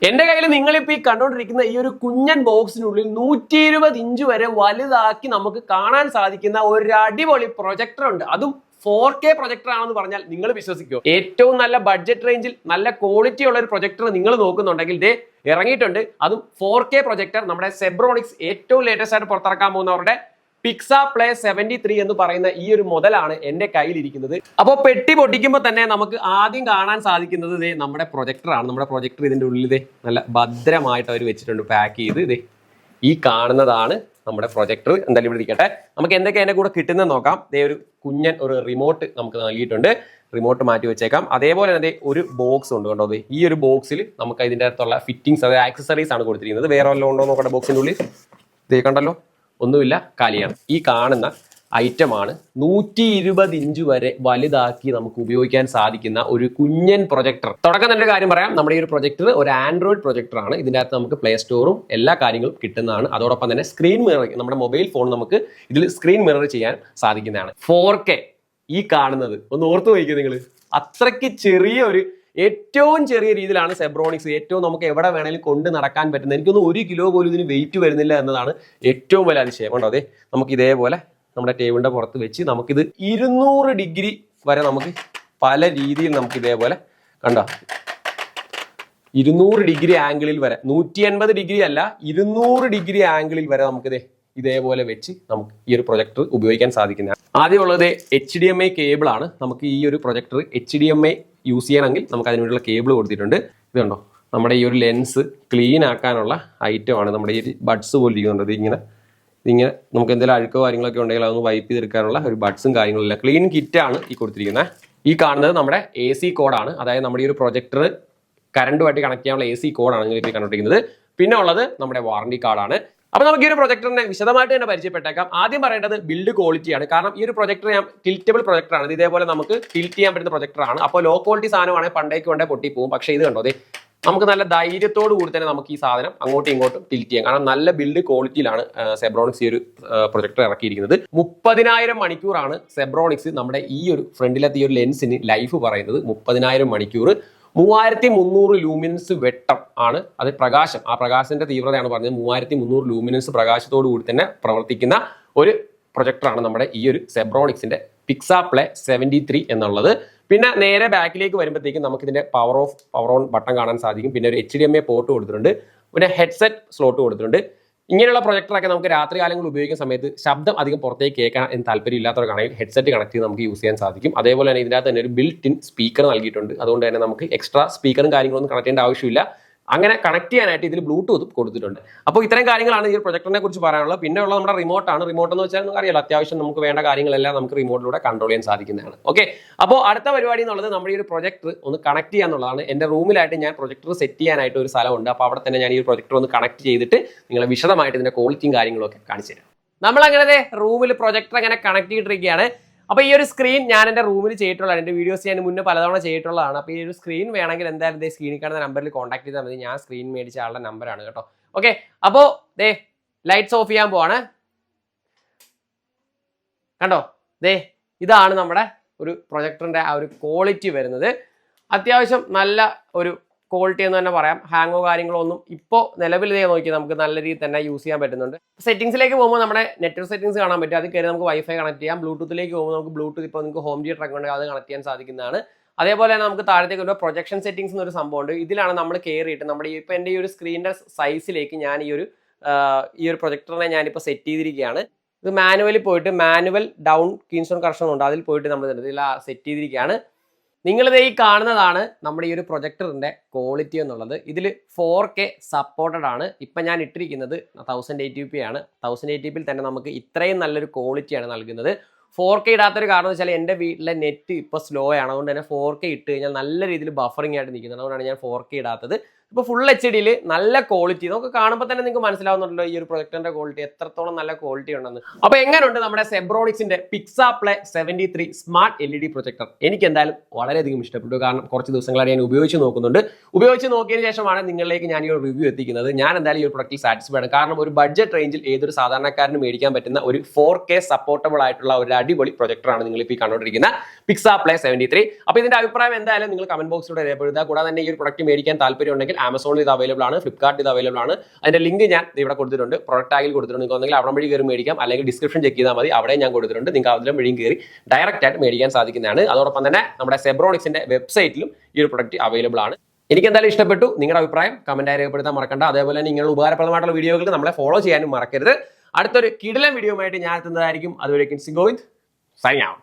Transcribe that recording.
എന്റെ കയ്യിൽ നിങ്ങളിപ്പോൾ ഈ കണ്ടുകൊണ്ടിരിക്കുന്ന ഈ ഒരു കുഞ്ഞൻ ബോക്സിനുള്ളിൽ 120 ഇഞ്ച് വരെ വലുതാക്കി നമുക്ക് കാണാൻ സാധിക്കുന്ന ഒരു അടിപൊളി പ്രൊജക്ടർ ഉണ്ട്. അതും 4K പ്രൊജക്ടർ ആണെന്ന് പറഞ്ഞാൽ നിങ്ങൾ വിശ്വസിക്കുമോ? ഏറ്റവും നല്ല ബഡ്ജറ്റ് റേഞ്ചിൽ നല്ല ക്വാളിറ്റി ഉള്ള ഒരു പ്രൊജക്ടർ നിങ്ങൾ നോക്കുന്നുണ്ടെങ്കിൽ ദേ ഇറങ്ങിയിട്ടുണ്ട്. അതും 4K പ്രൊജക്ടർ നമ്മുടെ സെബ്രോണിക്സ് ഏറ്റവും ലേറ്റസ്റ്റ് ആയിട്ട് പുറത്തിറക്കാൻ പോകുന്നവരുടെ പിക്സാപ്ലേ 73 എന്ന് പറയുന്ന ഈ ഒരു മുതലാണ് എന്റെ കയ്യിലിരിക്കുന്നത്. അപ്പോൾ പെട്ടി പൊട്ടിക്കുമ്പോൾ തന്നെ നമുക്ക് ആദ്യം കാണാൻ സാധിക്കുന്നത് ഇതേ നമ്മുടെ പ്രൊജക്ടറാണ്. നമ്മുടെ പ്രൊജക്ടർ ഇതിന്റെ ഉള്ളിൽ ഇതേ നല്ല ഭദ്രമായിട്ട് അവർ വെച്ചിട്ടുണ്ട്, പാക്ക് ചെയ്ത്. ഇതേ ഈ കാണുന്നതാണ് നമ്മുടെ പ്രൊജക്ടർ. എന്തായാലും ഇവിടെ ഇരിക്കട്ടെ. നമുക്ക് എന്തൊക്കെ അതിന്റെ കൂടെ കിട്ടുന്നത് നോക്കാം. ഇതേ ഒരു കുഞ്ഞൻ ഒരു റിമോട്ട് നമുക്ക് നൽകിയിട്ടുണ്ട്. റിമോട്ട് മാറ്റി വെച്ചേക്കാം. അതേപോലെ തന്നെ ഒരു ബോക്സ് ഉണ്ട് കേട്ടോ. ഈ ഒരു ബോക്സിൽ നമുക്ക് ഇതിൻ്റെ അകത്തുള്ള ഫിറ്റിംഗ്സ്, അതായത് ആക്സസറീസ് ആണ് കൊടുത്തിരിക്കുന്നത്. വേറെ വല്ലതും ഉണ്ടോ നോക്കട്ടെ ബോക്സിൻ്റെ ഉള്ളിൽ. ഇതേ കണ്ടല്ലോ, ഒന്നുമില്ല, കാലിയാണ്. ഈ കാണുന്ന ഐറ്റമാണ് 120 ഇഞ്ച് വരെ വലുതാക്കി നമുക്ക് ഉപയോഗിക്കാൻ സാധിക്കുന്ന ഒരു കുഞ്ഞൻ പ്രൊജക്ടർ. തുടക്കം തന്നെ കാര്യം പറയാം, നമ്മുടെ ഈ ഒരു പ്രൊജക്ടർ ഒരു ആൻഡ്രോയിഡ് പ്രൊജക്ടർ ആണ്. ഇതിൻ്റെ അകത്ത് നമുക്ക് പ്ലേ സ്റ്റോറും എല്ലാ കാര്യങ്ങളും കിട്ടുന്നതാണ്. അതോടൊപ്പം തന്നെ സ്ക്രീൻ മിറർ, നമ്മുടെ മൊബൈൽ ഫോൺ നമുക്ക് ഇതിൽ സ്ക്രീൻ മിറർ ചെയ്യാൻ സാധിക്കുന്നതാണ്. 4K ഈ കാണുന്നത് ഒന്ന് ഓർത്ത് വയ്ക്കുക നിങ്ങൾ. അത്രയ്ക്ക് ചെറിയ ഒരു ഏറ്റവും ചെറിയ രീതിയിലാണ് സെബ്രോണിക്സ് ഏറ്റവും നമുക്ക് എവിടെ വേണേലും കൊണ്ട് നടക്കാൻ പറ്റുന്നത്. എനിക്കൊന്നും 1 കിലോ പോലും ഇതിന് വെയിറ്റ് വരുന്നില്ല എന്നതാണ് ഏറ്റവും വലിയ അതിശയം. കണ്ടോ, അതെ നമുക്ക് ഇതേപോലെ നമ്മുടെ ടേബിളിന്റെ പുറത്ത് വെച്ച് നമുക്കിത് 200 ഡിഗ്രി വരെ നമുക്ക് പല രീതിയിൽ നമുക്ക് ഇതേപോലെ കണ്ടോ 200 ഡിഗ്രി ആംഗിളിൽ വരെ, 180 ഡിഗ്രി അല്ല 200 ഡിഗ്രി ആംഗിളിൽ വരെ നമുക്കിതേ ഇതേപോലെ വെച്ച് നമുക്ക് ഈ ഒരു പ്രൊജക്ടർ ഉപയോഗിക്കാൻ സാധിക്കുന്നതാണ്. ആദ്യമുള്ളത് HDMI കേബിൾ ആണ്. നമുക്ക് ഈ ഒരു പ്രൊജക്ടർ HDMI യൂസ് ചെയ്യണമെങ്കിൽ നമുക്ക് അതിനുവേണ്ടിയുള്ള കേബിൾ കൊടുത്തിട്ടുണ്ട്. ഇത് കണ്ടോ, നമ്മുടെ ഈ ഒരു ലെൻസ് ക്ലീൻ ആക്കാനുള്ള ഐറ്റമാണ്. നമ്മുടെ ഈ ബഡ്സ് പോലെ ഇരിക്കുന്നുണ്ട്. ഇതിങ്ങനെ നമുക്ക് എന്തെങ്കിലും അഴുക്കോ കാര്യങ്ങളൊക്കെ ഉണ്ടെങ്കിൽ അതൊന്ന് വൈപ്പ് ചെയ്തെടുക്കാനുള്ള ഒരു ബഡ്സും കാര്യങ്ങളില്ല. ക്ലീൻ കിറ്റാണ് ഈ കൊടുത്തിരിക്കുന്നത്. ഈ കാണുന്നത് നമ്മുടെ AC കോഡാണ്. അതായത് നമ്മുടെ ഈ ഒരു പ്രൊജക്ടർ കറണ്ടുമായിട്ട് കണക്ട് ചെയ്യാനുള്ള AC കോഡാണ് നിങ്ങൾ ഇപ്പോൾ കണ്ടുപിടിക്കുന്നത്. പിന്നെ ഉള്ളത് നമ്മുടെ വാറണ്ടി കാർഡാണ്. അപ്പോൾ നമുക്ക് ഈ ഒരു പ്രൊജക്ടറിനെ വിശദമായിട്ട് തന്നെ പരിചയപ്പെട്ടേക്കാം. ആദ്യം പറയേണ്ടത് ബിൽഡ് ക്വാളിറ്റിയാണ്. കാരണം ഈ ഒരു പ്രൊജക്ടർ ഞാൻ ടിൽറ്റബിൾ പ്രൊജക്ടറാണ്. ഇതേപോലെ നമുക്ക് ടിൽറ്റ് ചെയ്യാൻ പറ്റുന്ന പ്രൊജക്ടറാണ്. അപ്പോൾ ലോ ക്വാളിറ്റി സാധനമാണ്, പണ്ടേക്ക് കൊണ്ടേ പൊട്ടിപ്പോകും. പക്ഷേ ഇത് കണ്ടോ, നമുക്ക് നല്ല ധൈര്യത്തോടു കൂടി തന്നെ നമുക്ക് ഈ സാധനം അങ്ങോട്ടും ഇങ്ങോട്ടും ടിൽറ്റ് ചെയ്യാം. കാരണം നല്ല ബിൽഡ് ക്വാളിറ്റിയിലാണ് സെബ്രോണിക്സ് ഈ ഒരു പ്രൊജക്ടർ ഇറക്കിയിരിക്കുന്നത്. 30,000 മണിക്കൂറാണ് സെബ്രോണിക്സ് നമ്മുടെ ഈ ഒരു ഫ്രണ്ടിലത്തെ ഈ ഒരു ലെൻസിന് ലൈഫ് പറയുന്നത്. 30,000 മണിക്കൂർ, 3300 ലൂമിനൻസ് വെട്ടം ആണ് അത് പ്രകാശം. ആ പ്രകാശത്തിന്റെ തീവ്രതയാണ് പറഞ്ഞത്. 3300 ലൂമിനൻസ് പ്രകാശത്തോടു കൂടി തന്നെ പ്രവർത്തിക്കുന്ന ഒരു പ്രൊജക്ടറാണ് നമ്മുടെ ഈ ഒരു സെബ്രോണിക്സിന്റെ പിക്സാപ്ലേ 73 എന്നുള്ളത്. പിന്നെ നേരെ ബാക്കിലേക്ക് വരുമ്പോഴത്തേക്കും നമുക്ക് ഇതിന്റെ പവർ ഓൺ ബട്ടൺ കാണാൻ സാധിക്കും. പിന്നെ ഒരു HDMI പോർട്ട് കൊടുത്തിട്ടുണ്ട്. പിന്നെ ഹെഡ്സെറ്റ് സ്ലോട്ട് കൊടുത്തിട്ടുണ്ട്. ഇങ്ങനെയുള്ള പ്രൊജക്ടറൊക്കെ നമുക്ക് രാത്രി കാലങ്ങളിൽ ഉപയോഗിക്കുന്ന സമയത്ത് ശബ്ദം അധികം പുറത്തേക്ക് കേൾക്കാൻ താല്പര്യം ഇല്ലാത്തവർക്കാണെങ്കിൽ ഹെഡ്സെറ്റ് കണക്ട് ചെയ്ത് നമുക്ക് യൂസ് ചെയ്യാൻ സാധിക്കും. അതേപോലെ തന്നെ ഇതിനകത്ത് തന്നെ ഒരു ബിൽറ്റ് ഇൻ സ്പീക്കർ നൽകിയിട്ടുണ്ട്. അതുകൊണ്ട് തന്നെ നമുക്ക് എക്സ്ട്രാ സ്പീക്കറും കാര്യങ്ങളൊന്നും കണക്ട് ചെയ്യേണ്ട ആവശ്യമില്ല. അങ്ങനെ കണക്ട് ചെയ്യാനായിട്ട് ഇതിൽ ബ്ലൂടൂത്ത് കൊടുത്തിട്ടുണ്ട്. അപ്പോൾ ഇത്തരം കാര്യങ്ങളാണ് ഈ പ്രൊജക്ടറിനെ കുറിച്ച് പറയാനുള്ളത്. പിന്നെ ഉള്ള നമ്മുടെ റിമോട്ടാണ്. റിമോട്ട് എന്ന് വെച്ചാൽ നമുക്ക് അറിയാലോ, അത്യാവശ്യം നമുക്ക് വേണ്ട കാര്യങ്ങളെല്ലാം നമുക്ക് റിമോട്ടിലൂടെ കൺട്രോൾ ചെയ്യാൻ സാധിക്കുന്നതാണ്. ഓക്കെ, അപ്പോൾ അടുത്ത പരിപാടി എന്നുള്ളത് നമ്മുടെ ഈ ഒരു പ്രൊജക്ടർ ഒന്ന് കണക്ട് ചെയ്യാന്നുള്ളതാണ്. എൻ്റെ റൂമിലായിട്ട് ഞാൻ പ്രൊജക്ടർ സെറ്റ് ചെയ്യാനായിട്ട് ഒരു സ്ഥലമുണ്ട്. അപ്പോൾ അവിടെ തന്നെ ഞാൻ ഈ ഒരു പ്രൊജക്ടർ ഒന്ന് കണക്ട് ചെയ്തിട്ട് നിങ്ങളെ വിശദമായിട്ട് ഇതിന്റെ ക്വാളിറ്റിയും കാര്യങ്ങളൊക്കെ കാണിച്ചു തരാം. നമ്മളങ്ങനെ റൂമിൽ പ്രൊജക്ടർ അങ്ങനെ കണക്ട് ചെയ്തിട്ടിരിക്കുകയാണ്. അപ്പോൾ ഈ ഒരു സ്ക്രീൻ ഞാൻ എൻ്റെ റൂമിൽ ചെയ്തിട്ടുള്ളതാണ്. എൻ്റെ വീഡിയോസ് ഞാൻ മുന്നേ പലതവണ ചെയ്തിട്ടുള്ളതാണ്. അപ്പോൾ ഈ ഒരു സ്ക്രീൻ വേണമെങ്കിൽ എന്തായാലും ഇതേ സ്ക്രീനിൽ കാണുന്ന നമ്പറിൽ കോൺടാക്ട് ചെയ്താൽ മതി. ഞാൻ സ്ക്രീൻ മേടിച്ച ആളുടെ നമ്പറാണ് കേട്ടോ. ഓക്കെ, അപ്പോൾ ലൈറ്റ്സ് ഓഫ് ചെയ്യാൻ പോവാണ്. കണ്ടോ, ഇതാണ് നമ്മുടെ ഒരു പ്രൊജക്ടറിൻ്റെ ആ ഒരു ക്വാളിറ്റി വരുന്നത്. അത്യാവശ്യം നല്ല ഒരു ക്വാളിറ്റി എന്ന് തന്നെ പറയാം. ഹാങ്ങോ കാര്യങ്ങളോ ഒന്നും ഇപ്പോൾ നിലവിൽ നോക്കി നമുക്ക് നല്ല രീതിയിൽ തന്നെ യൂസ് ചെയ്യാൻ പറ്റുന്നുണ്ട്. സെറ്റിംഗ്സിലേക്ക് പോകുമ്പോൾ നമ്മുടെ നെറ്റ്വർക്ക് സെറ്റിംഗ്സ് കാണാൻ പറ്റും. അത് കയറി നമുക്ക് വൈഫൈ കണക്ട് ചെയ്യാം. ബ്ലൂടൂത്തിലേക്ക് പോകുമ്പോൾ നമുക്ക് ബ്ലൂടൂത്ത് ഇപ്പോൾ നിങ്ങൾക്ക് ഹോം തിയേറ്റർ ഒക്കെ ഉണ്ടെങ്കിൽ അത് കണക്ട് ചെയ്യാൻ സാധിക്കുന്നതാണ്. അതേപോലെ തന്നെ നമുക്ക് താഴത്തേക്ക് ഒരു പ്രൊജക്ഷൻ സെറ്റിംഗ്സ് എന്നൊരു സംഭവമുണ്ട്. ഇതിലാണ് നമ്മൾ കയറിയിട്ട് നമ്മുടെ ഇപ്പോൾ എൻ്റെ ഈ ഒരു സ്ക്രീനിൻ്റെ സൈസിലേക്ക് ഞാൻ ഈ ഒരു പ്രൊജക്ടറിനെ ഞാനിപ്പോൾ സെറ്റ് ചെയ്തിരിക്കുകയാണ്. ഇത് മാനുവലി പോയിട്ട് മാനുവൽ ഡൗൺ കീൻസ്റ്റോൺ കറക്ഷൻ ഉണ്ട്. അതിൽ പോയിട്ട് നമ്മൾ ഇതിൽ സെറ്റ് ചെയ്തിരിക്കുകയാണ്. നിങ്ങളിത് ഈ കാണുന്നതാണ് നമ്മുടെ ഈ ഒരു പ്രൊജക്ടറിൻ്റെ ക്വാളിറ്റി എന്നുള്ളത്. ഇതിൽ 4K സപ്പോർട്ടഡ് ആണ്. ഇപ്പം ഞാൻ ഇട്ടിരിക്കുന്നത് 1080p ആണ്. 1080p തന്നെ നമുക്ക് ഇത്രയും നല്ലൊരു ക്വാളിറ്റിയാണ് നൽകുന്നത്. 4K ഇടാത്തൊരു കാരണം എന്ന് വെച്ചാൽ എൻ്റെ വീട്ടിലെ നെറ്റ് ഇപ്പോൾ സ്ലോ ആണ്. അതുകൊണ്ട് തന്നെ 4K ഇട്ട് കഴിഞ്ഞാൽ നല്ല രീതിയിൽ ബഫറിംഗ് ആയിട്ട് നിൽക്കുന്നത്. അതുകൊണ്ടാണ് ഞാൻ 4K ഇടാത്തത്. ഇപ്പോൾ ഫുൾ HDയിൽ നല്ല ക്വാളിറ്റി നമുക്ക് കാണുമ്പോൾ തന്നെ നിങ്ങൾക്ക് മനസ്സിലാവുന്നുണ്ടല്ലോ ഈ ഒരു പ്രൊജക്ടറിന്റെ ക്വാളിറ്റി എത്രത്തോളം നല്ല ക്വാളിറ്റി ഉണ്ടെന്ന്. അപ്പോൾ എങ്ങനെയുണ്ട് നമ്മുടെ സെബ്രോണിക്സിന്റെ പിക്സാപ്ലേ 73 സ്മാർട്ട് LED പ്രൊജക്ടർ? എനിക്ക് എന്തായാലും വളരെയധികം ഇഷ്ടപ്പെട്ടു. കാരണം കുറച്ച് ദിവസങ്ങളായി ഞാൻ ഉപയോഗിച്ച് നോക്കുന്നുണ്ട്. ഉപയോഗിച്ച് നോക്കിയതിന് ശേഷമാണ് നിങ്ങളിലേക്ക് ഞാൻ ഈ ഒരു റിവ്യൂ എത്തിക്കുന്നത്. ഞാൻ എന്തായാലും ഈ ഒരു പ്രൊഡക്റ്റിൽ സാറ്റിസ്ഫൈഡ് ആണ്. കാരണം ഒരു ബഡ്ജറ്റ് റേഞ്ചിൽ ഏതൊരു സാധാരണക്കാരനും മേടിക്കാൻ പറ്റുന്ന ഒരു 4K സപ്പോർട്ടബിൾ ആയിട്ടുള്ള ഒരു അടിപൊളി പ്രൊജക്ടറാണ് നിങ്ങൾ ഇപ്പോൾ കണ്ടുകൊണ്ടിരിക്കുന്ന പിക്സാപ്ലേ 73. അപ്പോൾ ഇതിന്റെ അഭിപ്രായം എന്തായാലും നിങ്ങൾ കമന്റ് ബോക്സിലൂടെ രേഖപ്പെടുത്തുക. കൂടാതെ തന്നെ ഈ ഒരു പ്രൊഡക്റ്റ് മേടിക്കാൻ താല്പര്യമുണ്ടെങ്കിൽ വേണമെങ്കിൽ ആമസോണിൽ ഇത് അവൈലബിൾ ആണ്, ഫ്ലിപ്കാർട്ടിൽ ഇത് അവൈലബിൾ ആണ്. അതിന്റെ ലിങ്ക് ഞാൻ ഇവിടെ കൊടുത്തിട്ടുണ്ട്, പ്രൊഡക്റ്റ് ടാഗിൽ കൊടുത്തിട്ടുണ്ട്. നിങ്ങൾക്ക് ഒന്നെങ്കിൽ അവിടെ വഴി കയറി മേടിക്കാം, അല്ലെങ്കിൽ ഡിസ്ക്രിപ്ഷൻ ചെക്ക് ചെയ്താൽ മതി, അവിടെ ഞാൻ കൊടുത്തിട്ടുണ്ട്. നിങ്ങൾക്ക് അതിലും വഴിയും കയറി ഡയറക്റ്റ് ആയിട്ട് മേടിക്കാൻ സാധിക്കുന്നതാണ്. അതോടൊപ്പം തന്നെ നമ്മുടെ സെബ്രോണിക്സിന്റെ വെബ്സൈറ്റിലും ഈ ഒരു പ്രൊഡക്റ്റ് അവൈലബിൾ ആണ്. എനിക്ക് എന്തായാലും ഇഷ്ടപ്പെട്ടു. നിങ്ങളുടെ അഭിപ്രായം കമന്റായി രേഖപ്പെടുത്താൻ മറക്കണ്ട. അതേപോലെ തന്നെ നിങ്ങളുടെ ഉപകാരപ്രദമായിട്ടുള്ള വീഡിയോകൾക്ക് നമ്മളെ ഫോളോ ചെയ്യാനും മറക്കരുത്. അടുത്തൊരു കിടിലൻ വീഡിയോ ആയിട്ട് ഞാൻ എത്തുന്നതായിരിക്കും. അതുവരേക്കും ഗോവിന്ദ് സൈനിങ് ഔട്ട്.